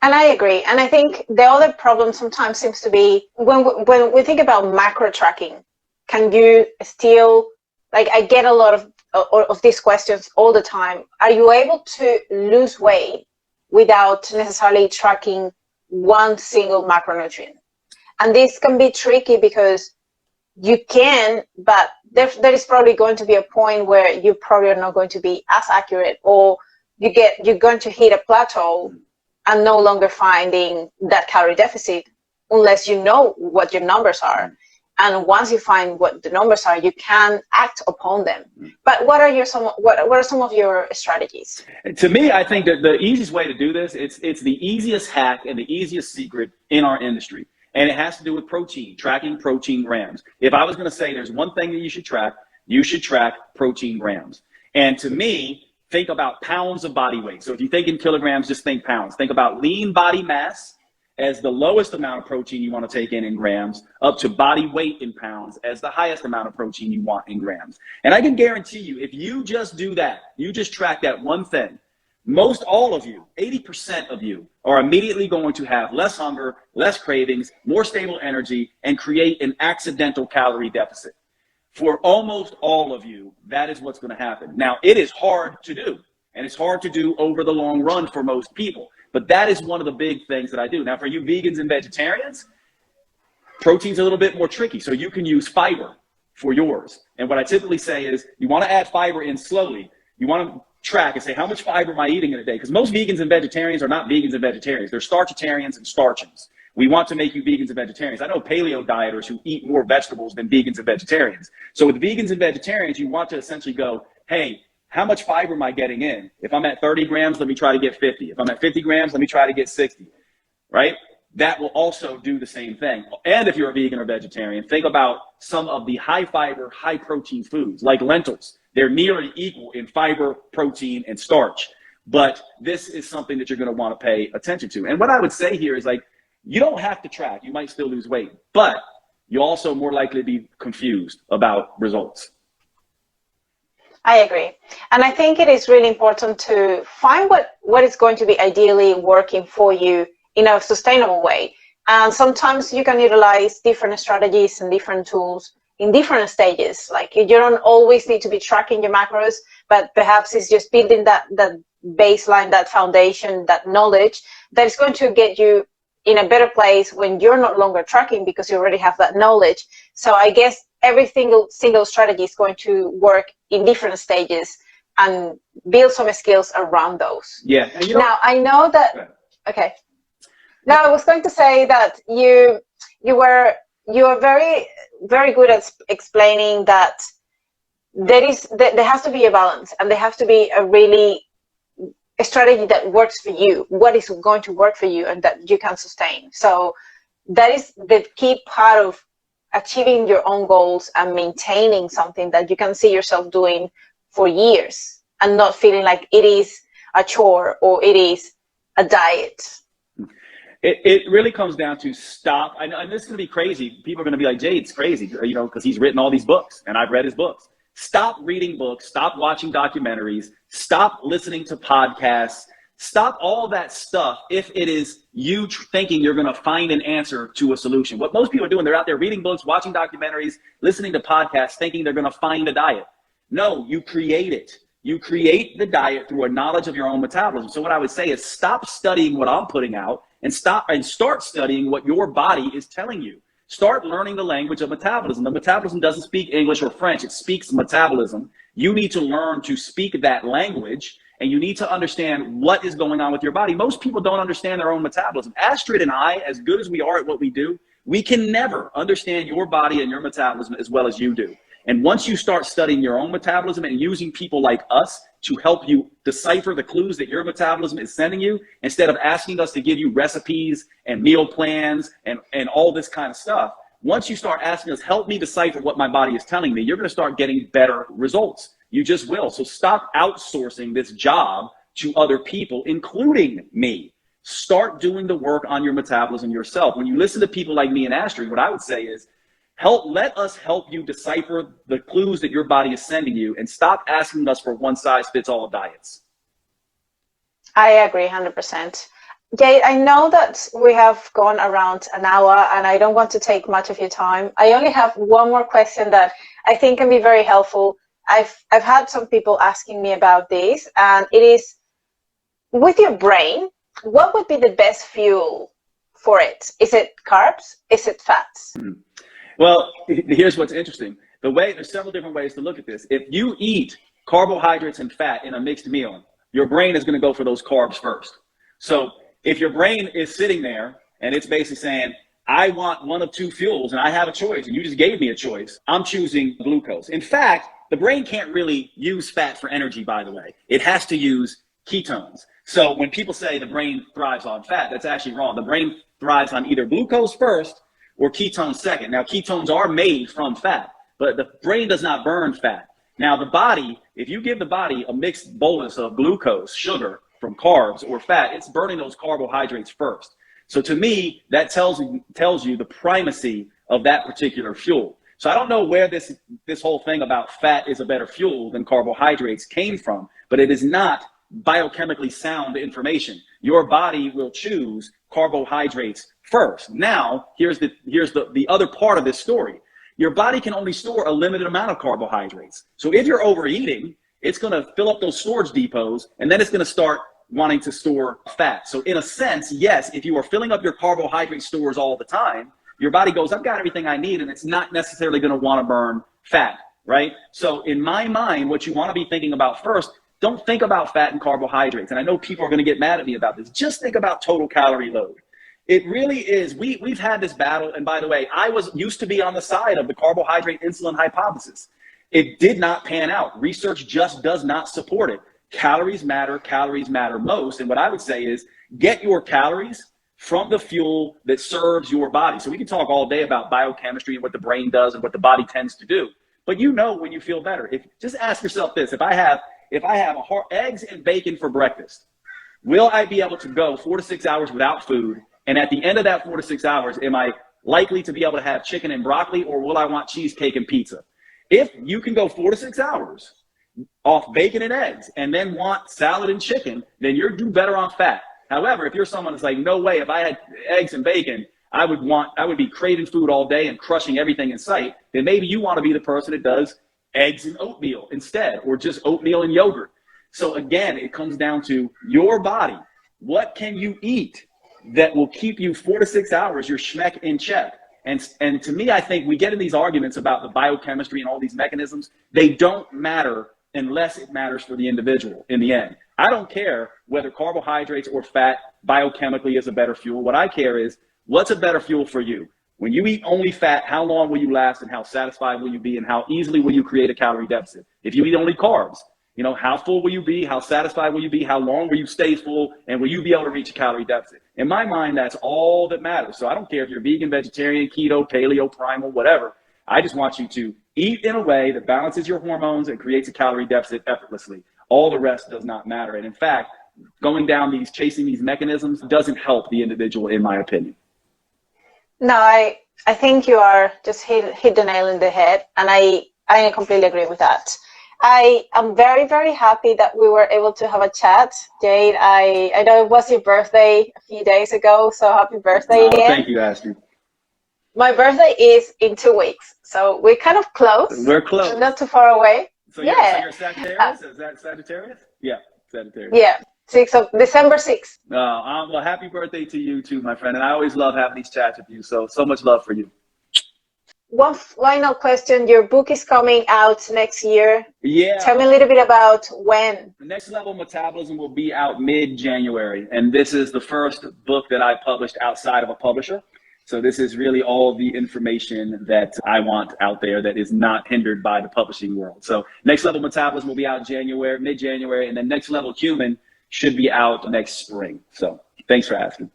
And I agree. And I think the other problem sometimes seems to be when we think about macro tracking, can you still, like, I get a lot of these questions all the time. Are you able to lose weight without necessarily tracking one single macronutrient? And this can be tricky because you can, but there is probably going to be a point where you probably are not going to be as accurate, or you're going to hit a plateau and no longer finding that calorie deficit unless you know what your numbers are. And once you find what the numbers are, you can act upon them. But what are some of your strategies? To me, I think that the easiest way to do this, it's the easiest hack and the easiest secret in our industry. And it has to do with protein, tracking protein grams. If I was going to say there's one thing that you should track protein grams. And to me, think about pounds of body weight. So if you think in kilograms, just think pounds. Think about lean body mass as the lowest amount of protein you want to take in grams, up to body weight in pounds as the highest amount of protein you want in grams. And I can guarantee you, if you just do that, you just track that one thing, most all of you, 80% of you, are immediately going to have less hunger, less cravings, more stable energy, and create an accidental calorie deficit. For almost all of you, that is what's going to happen. Now, it is hard to do, and it's hard to do over the long run for most people. But that is one of the big things that I do. Now, for you vegans and vegetarians, protein's a little bit more tricky. So you can use fiber for yours. And what I typically say is you want to add fiber in slowly. You want to track and say, how much fiber am I eating in a day? Because most vegans and vegetarians are not vegans and vegetarians. They're starchitarians and starchins. We want to make you vegans and vegetarians. I know paleo dieters who eat more vegetables than vegans and vegetarians. So with vegans and vegetarians, you want to essentially go, hey, how much fiber am I getting in? If I'm at 30 grams, let me try to get 50. If I'm at 50 grams, let me try to get 60, right? That will also do the same thing. And if you're a vegan or vegetarian, think about some of the high fiber, high protein foods like lentils. They're nearly equal in fiber, protein, and starch. But this is something that you're going to want to pay attention to. And what I would say here is, like, you don't have to track. You might still lose weight, but you're also more likely to be confused about results. I agree. And I think it is really important to find what is going to be ideally working for you in a sustainable way. And sometimes you can utilize different strategies and different tools in different stages. Like, you don't always need to be tracking your macros, but perhaps it's just building that baseline, that foundation, that knowledge that is going to get you in a better place when you're no longer tracking, because you already have that knowledge. So I guess every single strategy is going to work in different stages and build some skills around those. Yeah. And now, I know that, okay. Now, I was going to say that you are very, very good at explaining that there has to be a balance, and there has to be a strategy that works for you, what is going to work for you and that you can sustain. So that is the key part of achieving your own goals and maintaining something that you can see yourself doing for years and not feeling like it is a chore or it is a diet. It really comes down to stop. And this is going to be crazy. People are going to be like, Jade's crazy, because he's written all these books and I've read his books. Stop reading books, stop watching documentaries, stop listening to podcasts, stop all that stuff if it is you thinking you're going to find an answer to a solution. What most people are doing, they're out there reading books, watching documentaries, listening to podcasts, thinking they're going to find a diet. No, you create it. You create the diet through a knowledge of your own metabolism. So what I would say is stop studying what I'm putting out and start studying what your body is telling you. Start learning the language of metabolism. The metabolism doesn't speak English or French. It speaks metabolism. You need to learn to speak that language, and you need to understand what is going on with your body. Most people don't understand their own metabolism. Astrid and I, as good as we are at what we do, we can never understand your body and your metabolism as well as you do. And once you start studying your own metabolism and using people like us to help you decipher the clues that your metabolism is sending you, instead of asking us to give you recipes and meal plans and all this kind of stuff, once you start asking us, help me decipher what my body is telling me, you're going to start getting better results. You just will. So stop outsourcing this job to other people, including me. Start doing the work on your metabolism yourself. When you listen to people like me and Astrid, what I would say is, let us help you decipher the clues that your body is sending you, and stop asking us for one-size-fits-all diets. I agree 100%. Jade, I know that we have gone around an hour and I don't want to take much of your time. I only have one more question that I think can be very helpful. I've had some people asking me about this, and it is, with your brain, what would be the best fuel for it? Is it carbs? Is it fats? Well, here's what's interesting. There's several different ways to look at this. If you eat carbohydrates and fat in a mixed meal, your brain is going to go for those carbs first. So if your brain is sitting there and it's basically saying, I want one of two fuels and I have a choice, and you just gave me a choice, I'm choosing glucose. In fact, the brain can't really use fat for energy, by the way. It has to use ketones. So when people say the brain thrives on fat, that's actually wrong. The brain thrives on either glucose first or ketones second. Now, ketones are made from fat, but the brain does not burn fat. Now, the body, if you give the body a mixed bolus of glucose, sugar, from carbs or fat, it's burning those carbohydrates first. So to me, that tells you the primacy of that particular fuel. So I don't know where this whole thing about fat is a better fuel than carbohydrates came from, but it is not biochemically sound information. Your body will choose carbohydrates first. Now, here's the other part of this story. Your body can only store a limited amount of carbohydrates. So if you're overeating, it's going to fill up those storage depots, and then it's going to start wanting to store fat. So in a sense, yes, if you are filling up your carbohydrate stores all the time, your body goes, I've got everything I need, and it's not necessarily going to want to burn fat, right? So in my mind, what you want to be thinking about first, don't think about fat and carbohydrates. And I know people are going to get mad at me about this. Just think about total calorie load. It really is. We've had this battle. And by the way, I used to be on the side of the carbohydrate insulin hypothesis. It did not pan out. Research just does not support it. Calories matter most. And what I would say is, get your calories from the fuel that serves your body. So we can talk all day about biochemistry and what the brain does and what the body tends to do. But you know when you feel better. Just ask yourself this: if I have eggs and bacon for breakfast, will I be able to go 4 to 6 hours without food? And at the end of that 4 to 6 hours, am I likely to be able to have chicken and broccoli, or will I want cheesecake and pizza? If you can go 4 to 6 hours off bacon and eggs and then want salad and chicken, then you're do better on fat. However, if you're someone that's like, no way, if I had eggs and bacon, I would be craving food all day and crushing everything in sight, then maybe you want to be the person that does eggs and oatmeal instead, or just oatmeal and yogurt. So again, it comes down to your body. What can you eat that will keep you 4 to 6 hours, your schmeck in check? And to me, I think we get in these arguments about the biochemistry and all these mechanisms. They don't matter unless it matters for the individual in the end. I don't care whether carbohydrates or fat biochemically is a better fuel. What I care is, what's a better fuel for you? When you eat only fat, how long will you last, and how satisfied will you be, and how easily will you create a calorie deficit? If you eat only carbs, how full will you be? How satisfied will you be? How long will you stay full? And will you be able to reach a calorie deficit? In my mind, that's all that matters. So I don't care if you're vegan, vegetarian, keto, paleo, primal, whatever. I just want you to eat in a way that balances your hormones and creates a calorie deficit effortlessly. All the rest does not matter. And in fact, chasing these mechanisms doesn't help the individual, in my opinion. No, I think you are just hit the nail in the head, and I completely agree with that. I am very, very happy that we were able to have a chat, Jade. I know it was your birthday a few days ago, so happy birthday again. Thank you, Astrid. My birthday is in 2 weeks, so we're kind of close. We're close. Not too far away. So you're Sagittarius? Is that Sagittarius? Yeah, Sagittarius. Yeah, December 6th. Well, happy birthday to you too, my friend. And I always love having these chats with you. So much love for you. One final question. Your book is coming out next year. Yeah. Tell me a little bit about when. The Next Level Metabolism will be out mid-January. And this is the first book that I published outside of a publisher. So this is really all the information that I want out there that is not hindered by the publishing world. So Next Level Metabolism will be out mid-January, and then Next Level Human should be out next spring. So thanks for asking.